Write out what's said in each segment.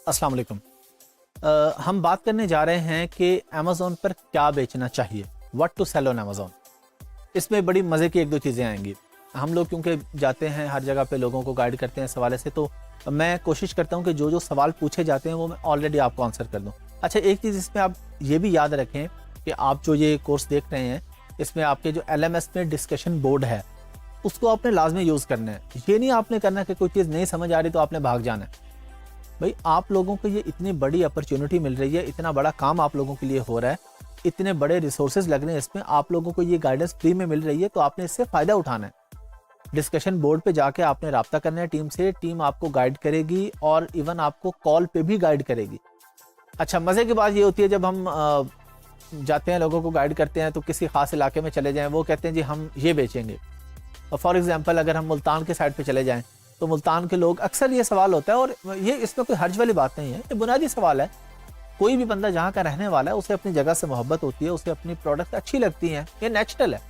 अस्सलाम वालेकुम। हम बात करने जा रहे हैं कि अमेज़ॉन पर क्या बेचना चाहिए, what to sell on Amazon. इसमें बड़ी मज़े की एक दो चीज़ें आएंगी। हम लोग क्योंकि जाते हैं हर जगह पे, लोगों को गाइड करते हैं इस हवाले से, तो मैं कोशिश करता हूं कि जो जो सवाल पूछे जाते हैं वो मैं ऑलरेडी आपको आंसर कर दूं। अच्छा, एक चीज़ इसमें आप ये भी याद रखें कि आप जो ये कोर्स देख रहे हैं, इसमें आपके जो LMS में डिस्कशन बोर्ड है उसको आपने लाजमी यूज़ करना है। ये नहीं आपने करना कि कोई चीज़ नहीं समझ आ रही तो आपने भाग जाना है। भाई, आप लोगों को ये इतनी बड़ी अपॉर्चुनिटी मिल रही है, इतना बड़ा काम आप लोगों के लिए हो रहा है, इतने बड़े रिसोर्सेज लग रहे हैं इसमें, आप लोगों को ये गाइडेंस फ्री में मिल रही है, तो आपने इससे फ़ायदा उठाना है। डिस्कशन बोर्ड पे जाके आपने राब्ता करना है टीम से, टीम आपको गाइड करेगी और इवन आपको कॉल पे भी गाइड करेगी। अच्छा, मज़े की बात ये होती है जब हम जाते हैं, लोगों को गाइड करते हैं, तो किसी खास इलाके में चले जाएं, वो कहते हैं जी हम ये बेचेंगे। फॉर एग्जांपल अगर हम मुल्तान के साइड पे चले जाएं तो मुल्तान के लोग, अक्सर ये सवाल होता है, और ये इसमें कोई हर्ज वाली बात नहीं है, ये बुनियादी सवाल है। कोई भी बंदा जहाँ का रहने वाला है उसे अपनी जगह से मोहब्बत होती है, उसे अपनी प्रोडक्ट अच्छी लगती हैं, ये नेचुरल है।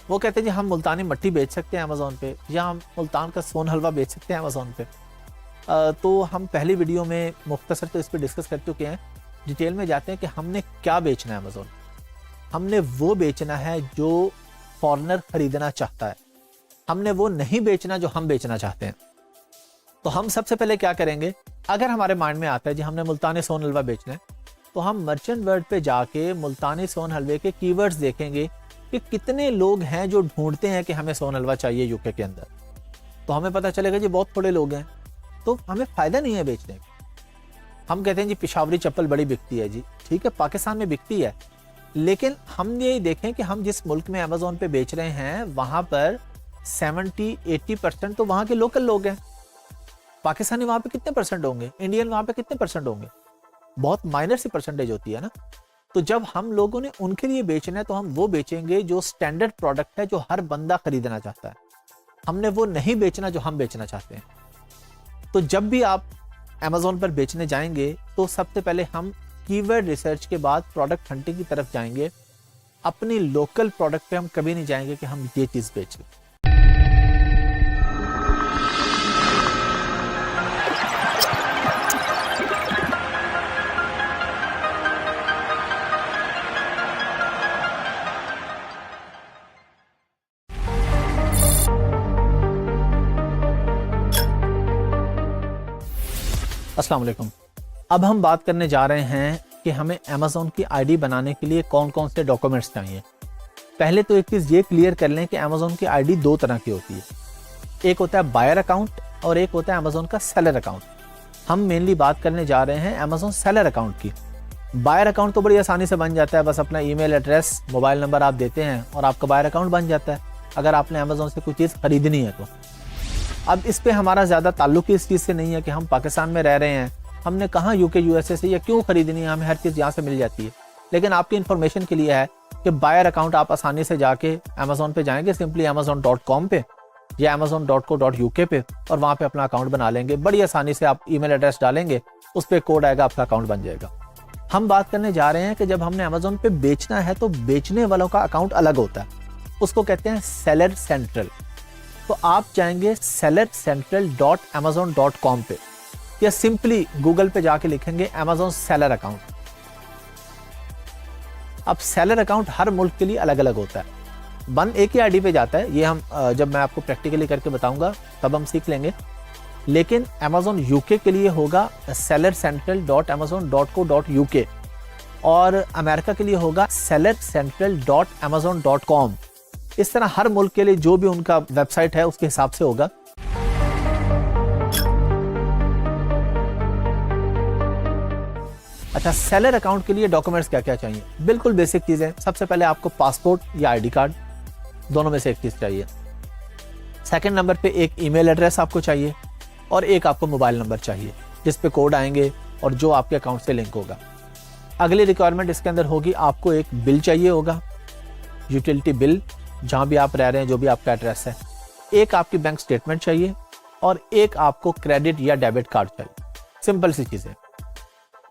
वो कहते हैं जी हम मुल्तानी मट्टी बेच सकते हैं अमेज़ॉन पे, या हम मुल्तान का सोन हलवा बेच सकते हैं अमेज़ॉन पे। तो हम पहली वीडियो में मुख्तसर तो इस पर डिस्कस कर चुके हैं, डिटेल में जाते हैं कि हमने क्या बेचना है अमेज़ॉन। हमने वो बेचना है जो फॉरेनर खरीदना चाहता है, हमने वो नहीं बेचना जो हम बेचना चाहते हैं। तो हम सबसे पहले क्या करेंगे, अगर हमारे माइंड में आता है जी हमने मुल्तानी सोन हलवा बेचना है, तो हम मर्चेंट वर्ड पे जाके मुल्तानी सोन हलवे के कीवर्ड्स देखेंगे कि कितने लोग हैं जो ढूंढते हैं कि हमें सोन हलवा चाहिए यूके के अंदर। तो हमें पता चलेगा जी बहुत थोड़े लोग हैं, तो हमें फ़ायदा नहीं है बेचने का। हम कहते हैं जी पिशावरी चप्पल बड़ी बिकती है जी, ठीक है, पाकिस्तान में बिकती है, लेकिन हम ये देखें कि हम जिस मुल्क में अमेज़ॉन पे बेच रहे हैं वहाँ पर 70-80% तो वहाँ के लोकल लोग हैं। पाकिस्तानी वहाँ पे कितने परसेंट होंगे, इंडियन वहाँ पे कितने परसेंट होंगे, बहुत माइनर सी परसेंटेज होती है ना। तो जब हम लोगों ने उनके लिए बेचना है तो हम वो बेचेंगे जो स्टैंडर्ड प्रोडक्ट है, जो हर बंदा खरीदना चाहता है। हमने वो नहीं बेचना जो हम बेचना चाहते हैं। तो जब भी आप अमेज़ॉन पर बेचने जाएंगे तो सबसे पहले हम कीवर्ड रिसर्च के बाद प्रोडक्ट हंटिंग की तरफ जाएंगे। अपनी लोकल प्रोडक्ट पे हम कभी नहीं जाएंगे कि हम ये चीज़ बेचें। अस्सलाम वालेकुम। अब हम बात करने जा रहे हैं कि हमें अमेज़ॉन की आईडी बनाने के लिए कौन कौन से डॉक्यूमेंट्स चाहिए। पहले तो एक चीज़ ये क्लियर कर लें कि अमेज़ॉन की आईडी दो तरह की होती है, एक होता है बायर अकाउंट और एक होता है अमेज़ॉन का सेलर अकाउंट। हम मेनली बात करने जा रहे हैं अमेज़ॉन सेलर अकाउंट की। बायर अकाउंट तो बड़ी आसानी से बन जाता है, बस अपना ईमेल एड्रेस, मोबाइल नंबर आप देते हैं और आपका बायर अकाउंट बन जाता है, अगर आपने अमेज़ॉन से कोई चीज़ खरीदनी है तो। अब इस पे हमारा ज़्यादा ताल्लुक इस चीज़ से नहीं है कि हम पाकिस्तान में रह रहे हैं, हमने कहाँ यूके USA से या क्यों खरीदनी है, हमें हर चीज़ यहाँ से मिल जाती है। लेकिन आपकी इन्फॉर्मेशन के लिए है कि बायर अकाउंट आप आसानी से जाके अमेज़ॉन पे जाएंगे, सिंपली amazon.com पे या amazon.co.uk पे, और वहाँ पे अपना अकाउंट बना लेंगे। बड़ी आसानी से आप ईमेल एड्रेस डालेंगे, उस पर कोड आएगा, आपका अकाउंट बन जाएगा। हम बात करने जा रहे हैं कि जब हमने अमेज़ॉन पे बेचना है तो बेचने वालों का अकाउंट अलग होता है, उसको कहते हैं सेलर सेंट्रल। तो आप जाएंगे sellercentral.amazon.com पे या सिंपली गूगल पे जाके लिखेंगे अमेज़ॉन सेलर अकाउंट। अब सेलर अकाउंट हर मुल्क के लिए अलग अलग होता है, बन एक ही आईडी पे जाता है। ये हम जब मैं आपको प्रैक्टिकली करके बताऊंगा तब हम सीख लेंगे। लेकिन अमेज़ॉन यूके के लिए होगा sellercentral.amazon.co.uk और अमेरिका के लिए होगा sellercentral.amazon.com। इस तरह हर मुल्क के लिए जो भी उनका वेबसाइट है उसके हिसाब से होगा। अच्छा, सेलर अकाउंट के लिए डॉक्यूमेंट्स क्या क्या चाहिए, बिल्कुल बेसिक चीज़ें। सबसे पहले आपको पासपोर्ट या आईडी कार्ड, दोनों में से एक चीज़ चाहिए। सेकंड नंबर पे एक ईमेल एड्रेस आपको चाहिए और एक आपको मोबाइल नंबर चाहिए जिस पे कोड आएंगे और जो आपके अकाउंट से लिंक होगा। अगली रिक्वायरमेंट इसके अंदर होगी, आपको एक बिल चाहिए होगा, यूटिलिटी बिल, जहाँ भी आप रह रहे हैं, जो भी आपका एड्रेस है। एक आपकी बैंक स्टेटमेंट चाहिए और एक आपको क्रेडिट या डेबिट कार्ड चाहिए। सिंपल सी चीज़ें।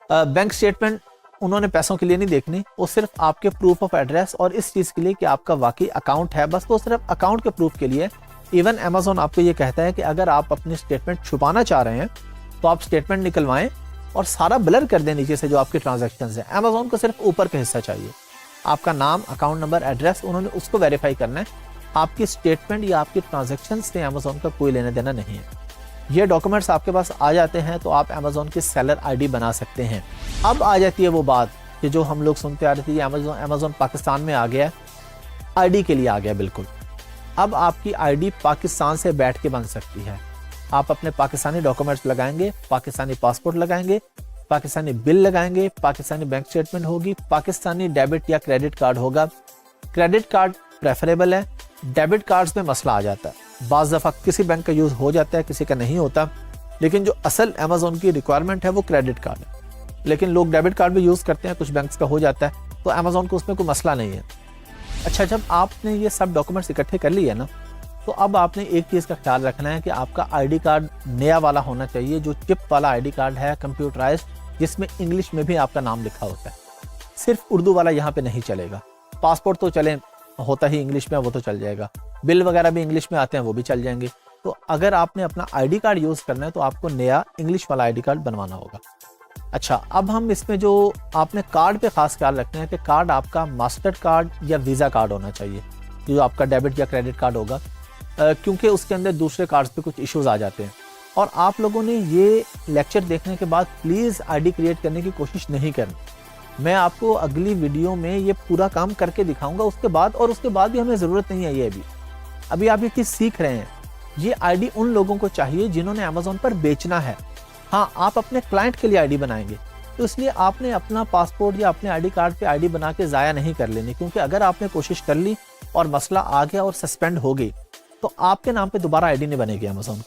बैंक स्टेटमेंट उन्होंने पैसों के लिए नहीं देखनी, वो सिर्फ आपके प्रूफ ऑफ एड्रेस और इस चीज़ के लिए कि आपका वाकई अकाउंट है, बस वो सिर्फ अकाउंट के प्रूफ के लिए। इवन अमेज़ॉन आपको ये कहता है कि अगर आप अपनी स्टेटमेंट छुपाना चाह रहे हैं तो आप स्टेटमेंट निकलवाएं और सारा ब्लर कर दें नीचे से जो आपके ट्रांजैक्शन है। अमेजोन को सिर्फ ऊपर का हिस्सा चाहिए, आपका नाम, अकाउंट नंबर, एड्रेस, उन्होंने उसको वेरीफाई करना है। आपकी स्टेटमेंट या आपकी ट्रांजैक्शन से अमेजोन का कोई लेना देना नहीं है। ये डॉक्यूमेंट्स आपके पास आ जाते हैं तो आप अमेजोन की सेलर आईडी बना सकते हैं। अब आ जाती है वो बात कि जो हम लोग सुनते आ रहे थे, अमेजोन पाकिस्तान में आ गया, आईडी के लिए आ गया। बिल्कुल, अब आपकी आईडी पाकिस्तान से बैठ के बन सकती है। आप अपने पाकिस्तानी डॉक्यूमेंट्स लगाएंगे, पाकिस्तानी पासपोर्ट लगाएंगे, पाकिस्तानी बिल लगाएंगे, पाकिस्तानी बैंक स्टेटमेंट होगी, पाकिस्तानी डेबिट या क्रेडिट कार्ड होगा। क्रेडिट कार्ड प्रेफरेबल है, डेबिट कार्ड्स में मसला आ जाता है। बाज़ दफ़ा किसी बैंक का यूज़ हो जाता है, किसी का नहीं होता, लेकिन जो असल अमेजोन की रिक्वायरमेंट है वो क्रेडिट कार्ड है। लेकिन लोग डेबिट कार्ड भी यूज़ करते हैं, कुछ बैंक्स का हो जाता है, तो अमेजोन को उसमें कोई मसला नहीं है। अच्छा, जब आपने ये सब डॉक्यूमेंट्स इकट्ठे कर लिए ना, तो अब आपने एक चीज़ का ख्याल रखना है कि आपका आईडी कार्ड नया वाला होना चाहिए, जो चिप वाला आईडी कार्ड है, कंप्यूटराइज्ड, जिसमें इंग्लिश में भी आपका नाम लिखा होता है। सिर्फ उर्दू वाला यहाँ पे नहीं चलेगा। पासपोर्ट तो चले, होता ही इंग्लिश में, वो तो चल जाएगा। बिल वगैरह भी इंग्लिश में आते हैं, वो भी चल जाएंगे। तो अगर आपने अपना आईडी कार्ड यूज़ करना है तो आपको नया इंग्लिश वाला आईडी कार्ड बनवाना होगा। अच्छा, अब हम इसमें जो आपने कार्ड पे खास ख्याल रखना है कि कार्ड आपका मास्टर कार्ड या वीज़ा कार्ड होना चाहिए, जो आपका डेबिट या क्रेडिट कार्ड होगा, क्योंकि उसके अंदर दूसरे कार्ड्स पे कुछ इश्यूज आ जाते हैं। और आप लोगों ने ये लेक्चर देखने के बाद प्लीज़ आईडी क्रिएट करने की कोशिश नहीं करनी। मैं आपको अगली वीडियो में ये पूरा काम करके दिखाऊंगा उसके बाद भी हमें ज़रूरत नहीं है। ये अभी आप ये चीज़ सीख रहे हैं। ये आईडी उन लोगों को चाहिए जिन्होंने अमेजोन पर बेचना है। हाँ, आप अपने क्लाइंट के लिए आईडी बनाएंगे, तो इसलिए आपने अपना पासपोर्ट या अपने आईडी कार्ड पे आईडी बना के ज़ाया नहीं कर लेनी, क्योंकि अगर आपने कोशिश कर ली और मसला आ गया और सस्पेंड हो गई तो आपके नाम पे दोबारा आईडी नहीं बनेगी अमेजोन।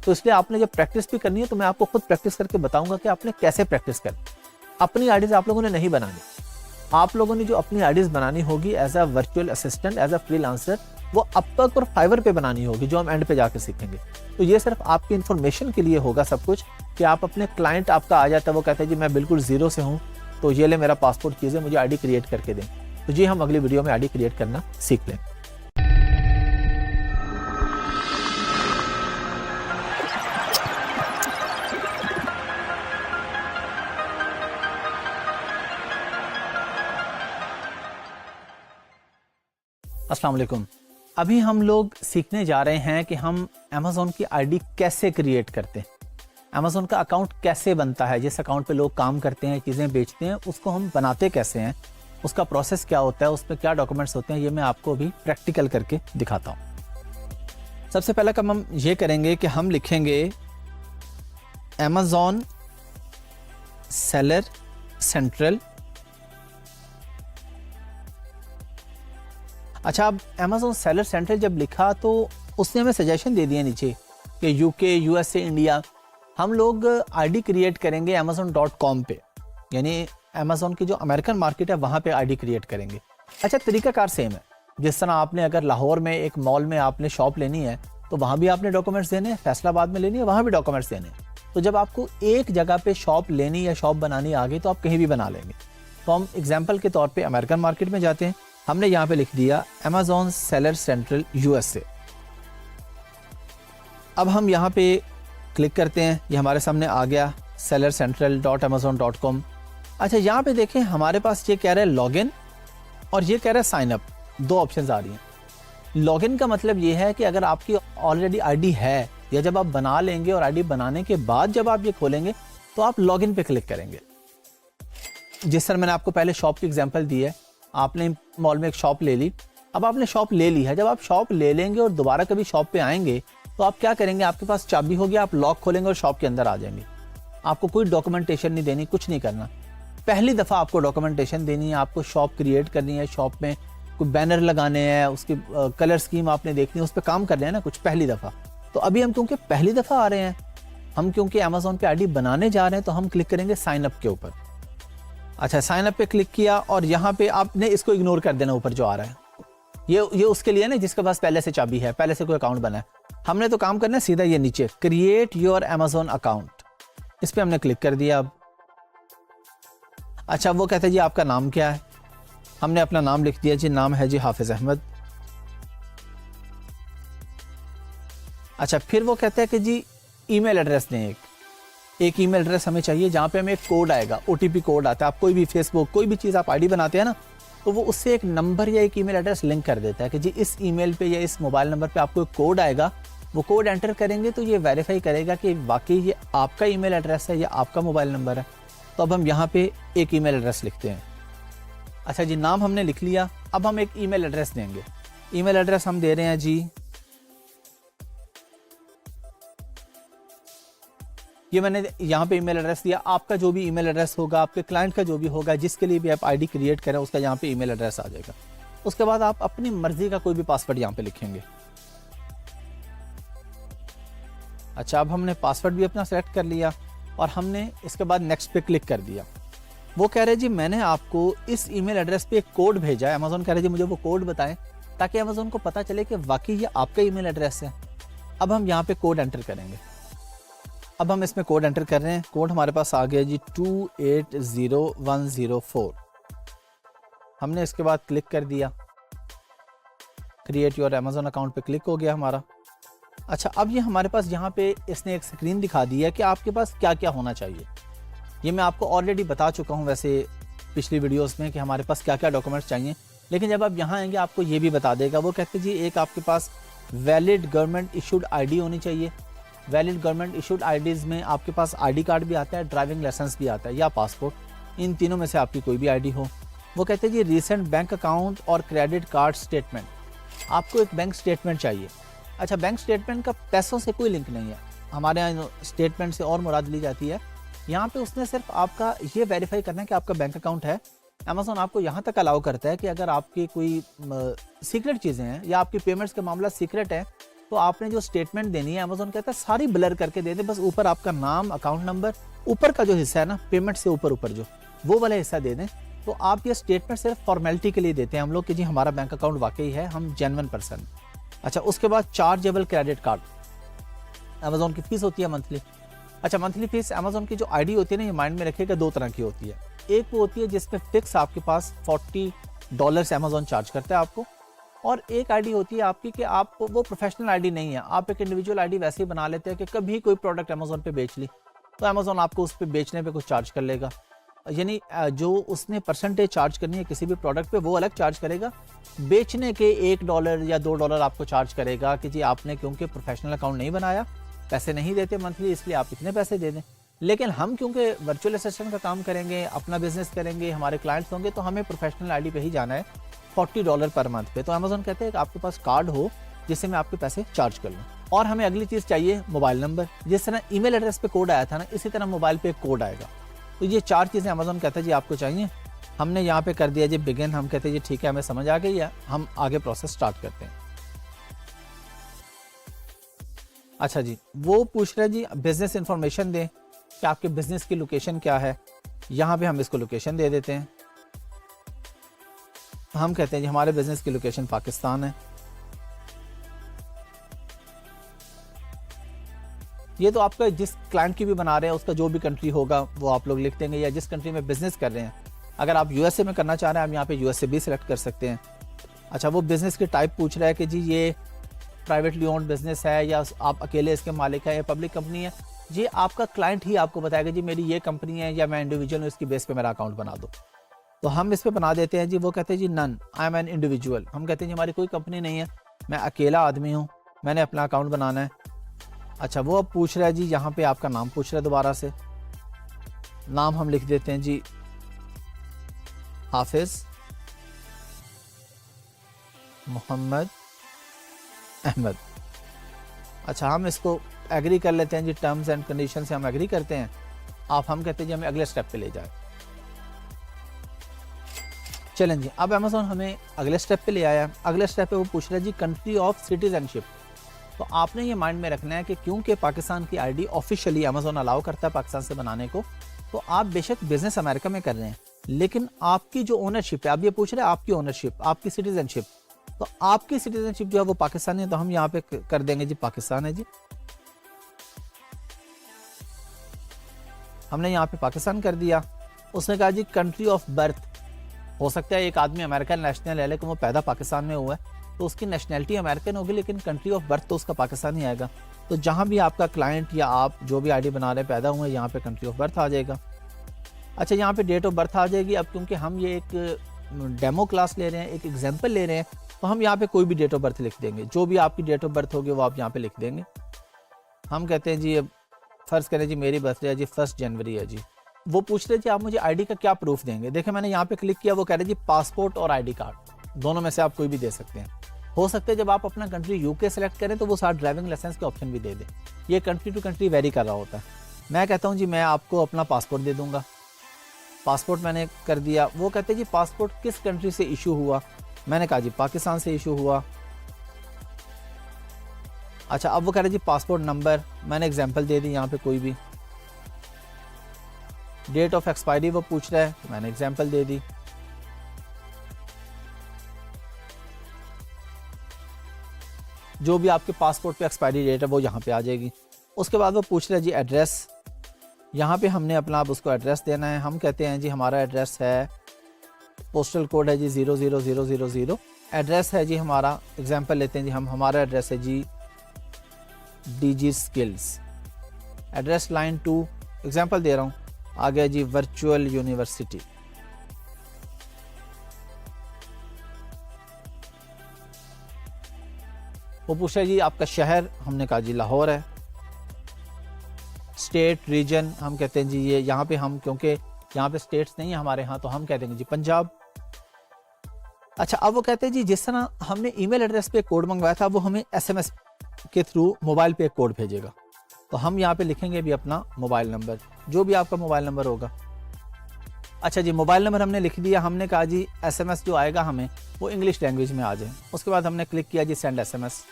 तो इसलिए आपने जब प्रैक्टिस भी करनी है तो मैं आपको खुद प्रैक्टिस करके बताऊंगा कि आपने कैसे प्रैक्टिस करनी। अपनी आईडीज आप लोगों ने नहीं बनानी। आप लोगों ने जो अपनी आईडीज बनानी होगी as a virtual assistant, as a freelancer, वो अपवर्क और फाइवर पे बनानी होगी, जो हम एंड पे जाके सीखेंगे। तो ये सिर्फ आपकी इन्फॉर्मेशन के लिए होगा सब कुछ, कि आप अपने क्लाइंट आपका आ जाता है, वो कहता है जी मैं बिल्कुल जीरो से हूँ, तो ये ले मेरा पासपोर्ट चीज़ें, मुझे आईडी क्रिएट करके दें। तो जी हम अगली वीडियो में आईडी क्रिएट करना सीख लें। अस्सलाम वालेकुम। अभी हम लोग सीखने जा रहे हैं कि हम अमेजोन की आईडी कैसे क्रिएट करते हैं, अमेजोन का अकाउंट कैसे बनता है, जिस अकाउंट पे लोग काम करते हैं, चीज़ें बेचते हैं, उसको हम बनाते कैसे हैं, उसका प्रोसेस क्या होता है, उसमें क्या डॉक्यूमेंट्स होते हैं, ये मैं आपको अभी प्रैक्टिकल करके दिखाता हूँ। सबसे पहला काम हम ये करेंगे कि हम लिखेंगे अमेजोन सेलर सेंट्रल। अच्छा, अब अमेजोन सेलर सेंट्रल जब लिखा तो उसने हमें सजेशन दे दिया नीचे कि यूके, यूएसए, इंडिया। हम लोग आईडी क्रिएट करेंगे amazon.com पे, यानी अमेजोन की जो अमेरिकन मार्केट है वहाँ पे आईडी क्रिएट करेंगे। अच्छा, तरीकाकार सेम है। जिस तरह आपने अगर लाहौर में एक मॉल में आपने शॉप लेनी है तो वहाँ भी आपने डॉक्यूमेंट्स देने हैं, फैसलाबाद में लेनी है वहाँ भी डॉक्यूमेंट्स देने हैं। तो जब आपको एक जगह पे शॉप लेनी या शॉप बनानी आ गई तो आप कहीं भी बना लेंगे। तो हम एग्जाम्पल के तौर पर अमेरिकन मार्केट में जाते हैं। हमने यहाँ पे लिख दिया अमेजोन सेलर सेंट्रल यूएसए। अब हम यहाँ पे क्लिक करते हैं, ये हमारे सामने आ गया sellercentral.amazon.com। अच्छा, यहाँ पे देखें हमारे पास ये कह रहा है लॉगिन और ये कह रहा है साइन अप। दो ऑप्शंस आ रही हैं। लॉगिन का मतलब ये है कि अगर आपकी ऑलरेडी आईडी है या जब आप बना लेंगे और आईडी बनाने के बाद जब आप ये खोलेंगे तो आप लॉगिन पे क्लिक करेंगे। जिस तरह मैंने आपको पहले शॉप की एग्जाम्पल दी है, आपने मॉल में एक शॉप ले ली। अब आपने शॉप ले ली है, जब आप शॉप ले लेंगे और दोबारा कभी शॉप पे आएंगे तो आप क्या करेंगे, आपके पास चाबी होगी, आप लॉक खोलेंगे और शॉप के अंदर आ जाएंगे। आपको कोई डॉक्यूमेंटेशन नहीं देनी, कुछ नहीं करना। पहली दफ़ा आपको डॉक्यूमेंटेशन देनी है, आपको शॉप क्रिएट करनी है, शॉप में कोई बैनर लगाने हैं, उसकी कलर स्कीम आपने देखनी है, उस पर काम करना है ना कुछ पहली दफ़ा। तो अभी हम क्योंकि पहली दफ़ा आ रहे हैं, हम क्योंकि अमेजोन पे आईडी बनाने जा रहे हैं, तो हम क्लिक करेंगे साइन अप के ऊपर। अच्छा, साइन अप पे क्लिक किया और यहाँ पे आपने इसको इग्नोर कर देना, ऊपर जो आ रहा है ये उसके लिए ना जिसके पास पहले से चाबी है, पहले से कोई अकाउंट बना है। हमने तो काम करना है सीधा ये नीचे क्रिएट योर अमेजोन अकाउंट, इस पे हमने क्लिक कर दिया। अब अच्छा, वो कहते हैं जी आपका नाम क्या है, हमने अपना नाम लिख दिया जी, नाम है जी हाफिज अहमद। अच्छा, फिर वो कहते हैं कि जी ईमेल एड्रेस दें एक, एक ईमेल एड्रेस हमें चाहिए जहाँ पे हमें एक कोड आएगा, OTP कोड आता है। आप कोई भी फेसबुक, कोई भी चीज़ आप आईडी बनाते हैं ना, तो वो उससे एक नंबर या एक ईमेल एड्रेस लिंक कर देता है कि जी इस ईमेल पे या इस मोबाइल नंबर पे आपको एक कोड आएगा, वो कोड एंटर करेंगे तो ये वेरीफाई करेगा कि वाकई ये आपका ईमेल एड्रेस है या आपका मोबाइल नंबर है। तो अब हम यहाँ पे एक ईमेल एड्रेस लिखते हैं। अच्छा जी, नाम हमने लिख लिया, अब हम एक ईमेल एड्रेस देंगे। ईमेल एड्रेस हम दे रहे हैं जी, ये मैंने यहाँ पे ईमेल एड्रेस दिया। आपका जो भी ईमेल एड्रेस होगा, आपके क्लाइंट का जो भी होगा, जिसके लिए भी आप आईडी क्रिएट करें, उसका यहाँ पे ईमेल एड्रेस आ जाएगा। उसके बाद आप अपनी मर्जी का कोई भी पासवर्ड यहाँ पे लिखेंगे। अच्छा, अब हमने पासवर्ड भी अपना सेलेक्ट कर लिया और हमने इसके बाद नेक्स्ट पे क्लिक कर दिया। वो कह रहे जी मैंने आपको इस ईमेल एड्रेस पे एक कोड भेजा है। अमेज़न कह रहे जी मुझे वो कोड बताएं ताकि अमेज़न को पता चले कि वाकई ये आपका ईमेल एड्रेस है। अब हम यहाँ पे कोड एंटर करेंगे। अब हम इसमें कोड एंटर कर रहे हैं। कोड हमारे पास आ गया जी 280104। हमने इसके बाद क्लिक कर दिया, क्रिएट योर अमेज़न अकाउंट पे क्लिक हो गया हमारा। अच्छा, अब ये हमारे पास यहाँ पे इसने एक स्क्रीन दिखा दी है कि आपके पास क्या क्या होना चाहिए। ये मैं आपको ऑलरेडी बता चुका हूँ वैसे पिछली वीडियोस में कि हमारे पास क्या क्या डॉक्यूमेंट्स चाहिए, लेकिन जब आप यहाँ आएंगे आपको ये भी बता देगा। वो कहते जी एक आपके पास वैलिड गवर्नमेंट इशूड आईडी होनी चाहिए। वैलिड गवर्नमेंट इशूड आईडीज़ में आपके पास आईडी कार्ड भी आता है, ड्राइविंग लाइसेंस भी आता है या पासपोर्ट, इन तीनों में से आपकी कोई भी आईडी हो। वो कहते हैं जी रीसेंट बैंक अकाउंट और क्रेडिट कार्ड स्टेटमेंट, आपको एक बैंक स्टेटमेंट चाहिए। अच्छा, बैंक स्टेटमेंट का पैसों से कोई लिंक नहीं है। हमारे यहाँ स्टेटमेंट से और मुराद ली जाती है। यहाँ पे उसने सिर्फ आपका ये वेरीफाई करना है कि आपका बैंक अकाउंट है। अमेज़न आपको यहाँ तक अलाउ करता है कि अगर आपकी कोई सीक्रेट चीज़ें हैं या आपकी पेमेंट्स का मामला सीक्रेट है, तो आपने जो स्टेटमेंट देनी है अमेज़न कहता है सारी ब्लर करके दे दे, बस ऊपर आपका नाम, अकाउंट नंबर, ऊपर का जो हिस्सा है ना पेमेंट से ऊपर जो वो वाला हिस्सा दे दें। तो आप ये स्टेटमेंट सिर्फ फॉर्मेलिटी के लिए देते हैं हम लोग कि जी हमारा बैंक अकाउंट वाकई है, हम जेन्युइन पर्सन। अच्छा, उसके बाद चार्जेबल क्रेडिट कार्ड। अमेज़न की फीस होती है मंथली। अच्छा, मंथली फीस अमेज़न की जो आईडी होती है ना, ये माइंड में रखिएगा, दो तरह की होती है। एक वो होती है जिसमें फिक्स आपके पास $40 अमेज़न चार्ज करता है आपको, और एक आईडी होती है आपकी कि आप वो प्रोफेशनल आईडी नहीं है, आप एक इंडिविजुअल आईडी वैसे ही बना लेते हैं कि कभी कोई प्रोडक्ट अमेज़न पे बेच ली तो अमेज़न आपको उस पर बेचने पे कुछ चार्ज कर लेगा, यानी जो उसने परसेंटेज चार्ज करनी है किसी भी प्रोडक्ट पे वो अलग चार्ज करेगा। बेचने के $1 या $2 आपको चार्ज करेगा कि जी आपने क्योंकि प्रोफेशनल अकाउंट नहीं बनाया, पैसे नहीं देते मंथली, इसलिए आप इतने पैसे दे दें। लेकिन हम क्योंकि वर्चुअल असिस्टेंट का काम करेंगे, अपना बिजनेस करेंगे, हमारे क्लाइंट्स होंगे, तो हमें प्रोफेशनल आईडी पे ही जाना है $40 पर मंथ पे। तो अमेज़न कहते हैं कि आपके पास कार्ड हो जिससे मैं आपके पैसे चार्ज कर लूँ। और हमें अगली चीज़ चाहिए मोबाइल नंबर। जिस तरह ईमेल एड्रेस पे कोड आया था ना, इसी तरह मोबाइल पे एक कोड आएगा। तो ये 4 चीज़ें अमेज़न कहता है जी आपको चाहिए। हमने यहाँ पे कर दिया जी बिगिन। हम कहते हैं जी ठीक है, हमें समझ आ गई है, हम आगे प्रोसेस स्टार्ट करते हैं। अच्छा जी, वो पूछ रहे जी बिजनेस इंफॉर्मेशन दें कि आपके बिजनेस की लोकेशन क्या है। यहाँ पे हम इसको लोकेशन दे देते हैं। हम कहते हैं जी हमारे बिजनेस की लोकेशन पाकिस्तान है। ये तो आपका जिस क्लाइंट की भी बना रहे हैं उसका जो भी कंट्री होगा वो आप लोग लिख देंगे, या जिस कंट्री में बिजनेस कर रहे हैं। अगर आप यूएसए में करना चाह रहे हैं, आप यहाँ पे यूएसए भी सिलेक्ट कर सकते हैं। अच्छा, वो बिजनेस की टाइप पूछ रहा है कि जी ये प्राइवेटली ओन्ड बिजनेस है या आप अकेले इसके मालिक है या पब्लिक कंपनी है। ये आपका क्लाइंट ही आपको बताएगा जी मेरी ये कंपनी है या मैं इंडिविजुअल हूँ, इसकी बेस पे मेरा अकाउंट बना दो। तो हम इस पे बना देते हैं जी। वो कहते हैं जी none, I am an individual. हम कहते हैं जी हमारी कोई कंपनी नहीं है, मैं अकेला आदमी हूँ, मैंने अपना अकाउंट बनाना है। अच्छा, वो अब पूछ रहा है जी, यहाँ पे आपका नाम पूछ रहा है दोबारा से। नाम हम लिख देते हैं जी हाफिज मोहम्मद अहमद। अच्छा, हम इसको एग्री कर लेते हैं जी, टर्म्स एंड कंडीशन से हम एग्री करते हैं। आप हम कहते हैं जी हमें अगले स्टेप पे ले जाए। चलें जी, अब अमेज़न हमें अगले स्टेप पे ले आया। अगले स्टेप पे वो पूछ रहा है जी कंट्री ऑफ सिटीजनशिप। तो आपने ये माइंड में रखना है कि क्योंकि पाकिस्तान की आईडी ऑफिशियली अमेज़न अलाउ करता है पाकिस्तान से बनाने को, तो आप बेशक बिजनेस अमेरिका में कर रहे हैं, लेकिन आपकी जो ओनरशिप है, अब ये पूछ रहे हैं आपकी ओनरशिप, आपकी सिटीजनशिप, तो आपकी सिटीजनशिप जो है वो पाकिस्तानी है। तो हम यहाँ पे कर देंगे जी पाकिस्तान है जी। हमने यहाँ पे पाकिस्तान कर दिया। उसने कहा जी कंट्री ऑफ बर्थ, हो सकता है एक आदमी अमेरिकन नेशनल है लेकिन वो पैदा पाकिस्तान में हुआ है तो उसकी नेशनैलिटी अमेरिकन होगी, लेकिन कंट्री ऑफ बर्थ तो उसका पाकिस्तानी आएगा। तो जहाँ भी आपका क्लाइंट या आप जो भी आईडी बना रहे हैं पैदा हुए, यहाँ पे कंट्री ऑफ बर्थ आ जाएगा। अच्छा, यहाँ पे डेट ऑफ बर्थ आ जाएगी। अब क्योंकि हम ये एक डेमो क्लास ले रहे हैं, एक एग्जांपल ले रहे हैं, तो हम यहाँ पे कोई भी डेट ऑफ बर्थ लिख देंगे। जो भी आपकी डेट ऑफ बर्थ होगी वो आप यहाँ पे लिख देंगे। हम कहते हैं जी, फ़र्ज़ करें जी मेरी बर्थडे है जी 1 जनवरी है जी। वो पूछ रहे जी आप मुझे आईडी का क्या प्रूफ देंगे। देखिए मैंने यहाँ पे क्लिक किया, वो कह रहे जी पासपोर्ट और आईडी कार्ड, दोनों में से आप कोई भी दे सकते हैं। हो सकता है जब आप अपना कंट्री यूके सेलेक्ट करें तो वो साथ ड्राइविंग लाइसेंस के ऑप्शन भी दे दें। ये कंट्री टू कंट्री वेरी कर रहा होता है। मैं कहता हूँ जी मैं आपको अपना पासपोर्ट दे दूँगा। पासपोर्ट मैंने कर दिया। वो कहते हैं जी पासपोर्ट किस कंट्री से इशू हुआ। मैंने कहा जी पाकिस्तान से इशू हुआ। अच्छा, अब वो कह रहे जी पासपोर्ट नंबर, मैंने एग्जांपल दे दी यहाँ पे कोई भी। डेट ऑफ एक्सपायरी वो पूछ रहा है, तो मैंने एग्जांपल दे दी। जो भी आपके पासपोर्ट पे एक्सपायरी डेट है वो यहाँ पे आ जाएगी। उसके बाद वो पूछ रहा है जी एड्रेस। यहाँ पे हमने अपना अब उसको एड्रेस देना है। हम कहते हैं जी हमारा एड्रेस है, पोस्टल कोड है जी 00000। एड्रेस है जी हमारा, एग्जांपल लेते हैं जी हम, हमारा एड्रेस है जी DG skills. Address line 2, example दे रहा हूँ, आ गया जी वर्चुअल यूनिवर्सिटी। वो पूछा जी आपका शहर, हमने कहा जी लाहौर है। स्टेट रीजन, हम कहते हैं जी ये यहाँ पे हम, क्योंकि यहाँ पे स्टेट्स नहीं है हमारे यहाँ, तो हम कह देंगे जी पंजाब। अच्छा, अब वो कहते हैं जी जिस तरह हमने ईमेल एड्रेस पे कोड मंगवाया था वो हमें SMS के थ्रू मोबाइल पे एक कोड भेजेगा। तो हम यहाँ पे लिखेंगे भी अपना मोबाइल नंबर, जो भी आपका मोबाइल नंबर होगा। अच्छा जी, मोबाइल नंबर हमने लिख दिया। हमने कहा जी SMS जो आएगा हमें वो इंग्लिश लैंग्वेज में आ जाए। उसके बाद हमने क्लिक किया जी सेंड SMS।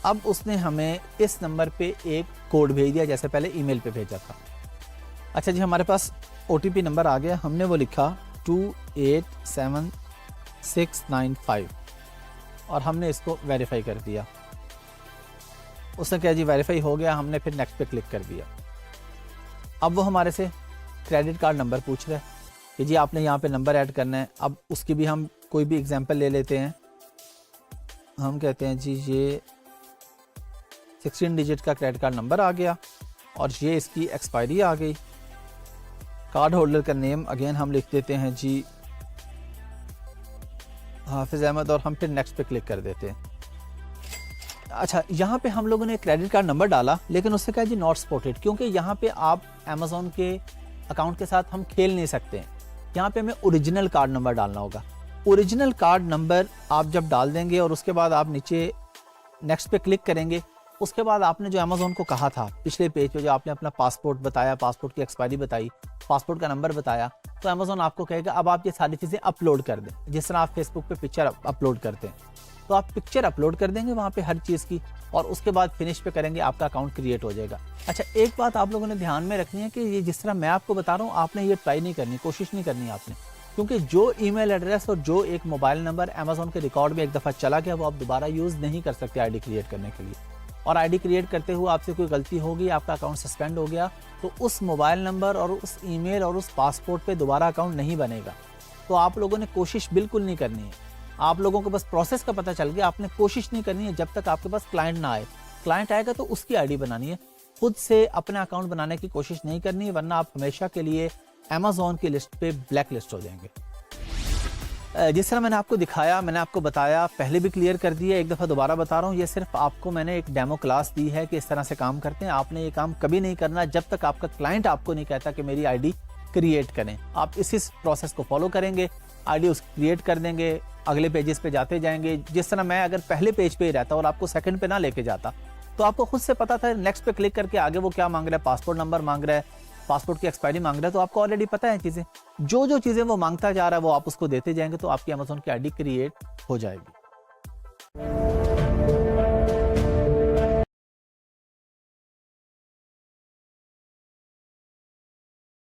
अब उसने हमें इस नंबर पे एक कोड भेज दिया जैसे पहले ईमेल पे भेजा था। अच्छा जी, हमारे पास OTP नंबर आ गया। हमने वो लिखा 287695 और हमने इसको वेरीफाई कर दिया। उसने कहा जी वेरीफाई हो गया। हमने फिर नेक्स्ट पे क्लिक कर दिया। अब वो हमारे से क्रेडिट कार्ड नंबर पूछ रहा है कि जी आपने यहाँ पे नंबर ऐड करना है। अब उसकी भी हम कोई भी एग्जांपल ले लेते हैं। हम कहते हैं जी ये 16 डिजिट का क्रेडिट कार्ड नंबर आ गया और ये इसकी एक्सपायरी आ गई। कार्ड होल्डर का नेम अगेन हम लिख देते हैं जी हाफिज अहमद और हम फिर नेक्स्ट पे क्लिक कर देते हैं। अच्छा, यहाँ पे हम लोगों ने क्रेडिट कार्ड नंबर डाला लेकिन उससे कहा जी नॉट स्पॉटेड, क्योंकि यहाँ पे आप अमेज़ॉन के अकाउंट के साथ हम खेल नहीं सकते हैं। यहाँ पे हमें ओरिजिनल कार्ड नंबर डालना होगा। ओरिजिनल कार्ड नंबर आप जब डाल देंगे और उसके बाद आप नीचे नेक्स्ट पे क्लिक करेंगे, उसके बाद आपने जो अमेज़ॉन को कहा था पिछले पेज पे, जो आपने अपना पासपोर्ट बताया, पासपोर्ट की एक्सपायरी बताई, पासपोर्ट का नंबर बताया, तो अमेज़ॉन आपको कहेगा अब आप ये सारी चीज़ें अपलोड कर दें। जिस तरह आप फेसबुक पे पिक्चर अपलोड करते हैं, तो आप पिक्चर अपलोड कर देंगे वहाँ पे हर चीज़ की, और उसके बाद फिनिश पे करेंगे, आपका अकाउंट क्रिएट हो जाएगा। अच्छा, एक बात आप लोगों ने ध्यान में रखनी है कि ये जिस तरह मैं आपको बता रहा हूँ, आपने ये ट्राई नहीं करनी, कोशिश नहीं करनी आपने, क्योंकि जो ईमेल एड्रेस और जो एक मोबाइल नंबर अमेज़ॉन के रिकॉर्ड में एक दफ़ा चला गया वो आप दोबारा यूज़ नहीं कर सकते आईडी क्रिएट करने के लिए। और आईडी क्रिएट करते हुए आपसे कोई गलती होगी, आपका अकाउंट सस्पेंड हो गया, तो उस मोबाइल नंबर और उस ईमेल और उस पासपोर्ट पे दोबारा अकाउंट नहीं बनेगा। तो आप लोगों ने कोशिश बिल्कुल नहीं करनी है। आप लोगों को बस प्रोसेस का पता चल गया, आपने कोशिश नहीं करनी है जब तक आपके पास क्लाइंट ना आए। क्लाइंट आएगा तो उसकी आईडी बनानी है, खुद से अपना अकाउंट बनाने की कोशिश नहीं करनी है, वरना आप हमेशा के लिए अमेज़ॉन की लिस्ट पे ब्लैक लिस्ट हो जाएंगे। जिस तरह मैंने आपको दिखाया, मैंने आपको बताया, पहले भी क्लियर कर दिया, एक दफ़ा दोबारा बता रहा हूँ, ये सिर्फ आपको मैंने एक डेमो क्लास दी है कि इस तरह से काम करते हैं। आपने ये काम कभी नहीं करना जब तक आपका क्लाइंट आपको नहीं कहता कि मेरी आईडी क्रिएट करें। आप इसी प्रोसेस को फॉलो करेंगे, आईडी उस क्रिएट कर देंगे, अगले पेजेस पे जाते जाएंगे। जिस तरह मैं अगर पहले पेज पे ही रहता और आपको सेकंड पे ना लेके जाता, तो आपको खुद से पता था नेक्स्ट पे क्लिक करके आगे वो क्या मांग रहा है, पासपोर्ट नंबर मांग रहा है, पासपोर्ट की एक्सपायरी मांग रहा है, तो आपको ऑलरेडी पता है चीज़ें। जो चीज़ें वो मांगता जा रहा है वो आप उसको देते जाएंगे, तो आपकी अमेज़ॉन की आईडी क्रिएट हो जाएगी।